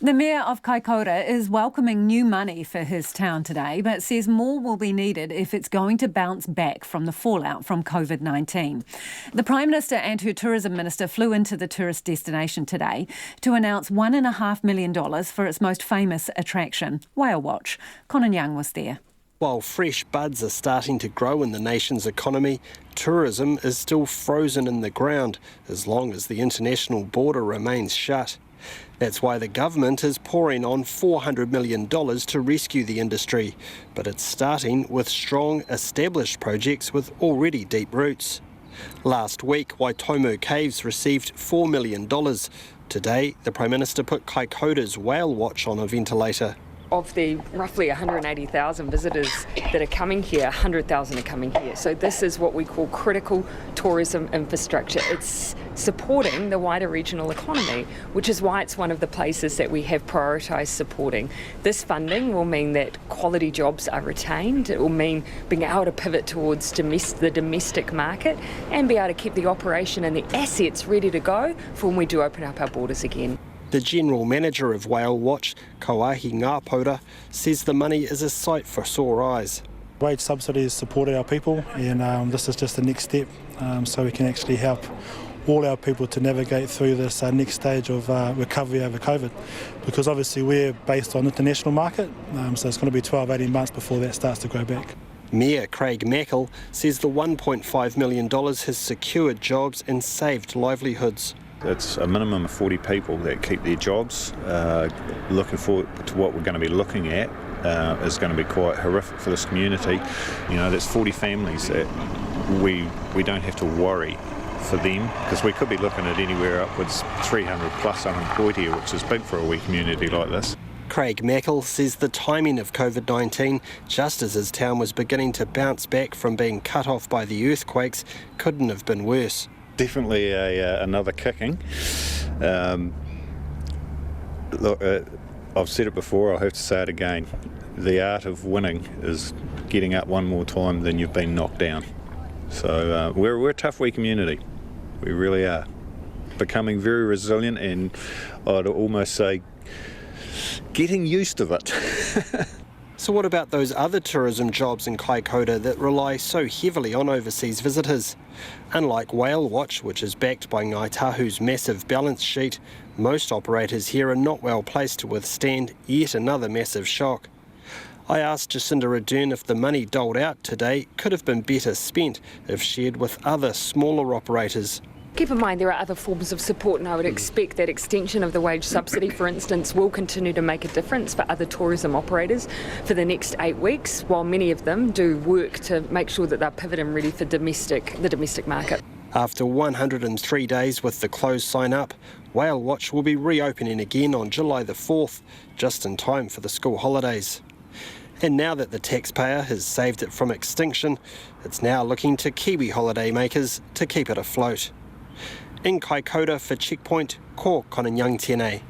The Mayor of Kaikōura is welcoming new money for his town today, but says more will be needed if it's going to bounce back from the fallout from COVID-19. The Prime Minister and her Tourism Minister flew into the tourist destination today to announce $1.5 million for its most famous attraction, Whale Watch. Conan Young was there. While fresh buds are starting to grow in the nation's economy, tourism is still frozen in the ground as long as the international border remains shut. That's why the government is pouring on $400 million to rescue the industry, but it's starting with strong, established projects with already deep roots. Last week, Waitomo Caves received $4 million. Today, the Prime Minister put Kaikōura's Whale Watch on a ventilator. Of the roughly 180,000 visitors that are coming here, 100,000 are coming here. So this is what we call critical tourism infrastructure. It's supporting the wider regional economy, which is why it's one of the places that we have prioritised supporting. This funding will mean that quality jobs are retained. It will mean being able to pivot towards the domestic market and be able to keep the operation and the assets ready to go for when we do open up our borders again. The General Manager of Whale Watch, Kaikōura, says the money is a sight for sore eyes. Wage subsidies support our people, and this is just the next step so we can actually help all our people to navigate through this next stage of recovery over COVID, because obviously we're based on international market, so it's going to be 12-18 months before that starts to grow back. Mayor Craig Mackle says the $1.5 million has secured jobs and saved livelihoods. It's a minimum of 40 people that keep their jobs. Looking forward to what we're going to be looking at is going to be quite horrific for this community. You know, there's 40 families that we don't have to worry for them, because we could be looking at anywhere upwards 300 plus unemployed here, which is big for a wee community like this. Craig Mackle says the timing of COVID-19, just as his town was beginning to bounce back from being cut off by the earthquakes, couldn't have been worse. Definitely another kicking. Look, I've said it before, I'll have to say it again. The art of winning is getting up one more time than you've been knocked down. So we're a tough wee community. We really are. Becoming very resilient, and I'd almost say getting used to it. So what about those other tourism jobs in Kaikōura that rely so heavily on overseas visitors? Unlike Whale Watch, which is backed by Ngāi Tahu's massive balance sheet, most operators here are not well placed to withstand yet another massive shock. I asked Jacinda Ardern if the money doled out today could have been better spent if shared with other smaller operators. Keep in mind there are other forms of support, and I would expect that extension of the wage subsidy, for instance, will continue to make a difference for other tourism operators for the next 8 weeks, while many of them do work to make sure that they're pivoting ready for the domestic market. After 103 days with the closed sign up, Whale Watch will be reopening again on July the 4th, just in time for the school holidays. And now that the taxpayer has saved it from extinction, it's now looking to Kiwi holiday makers to keep it afloat. In Kaikōura for Checkpoint, ko Conan Young tēnei.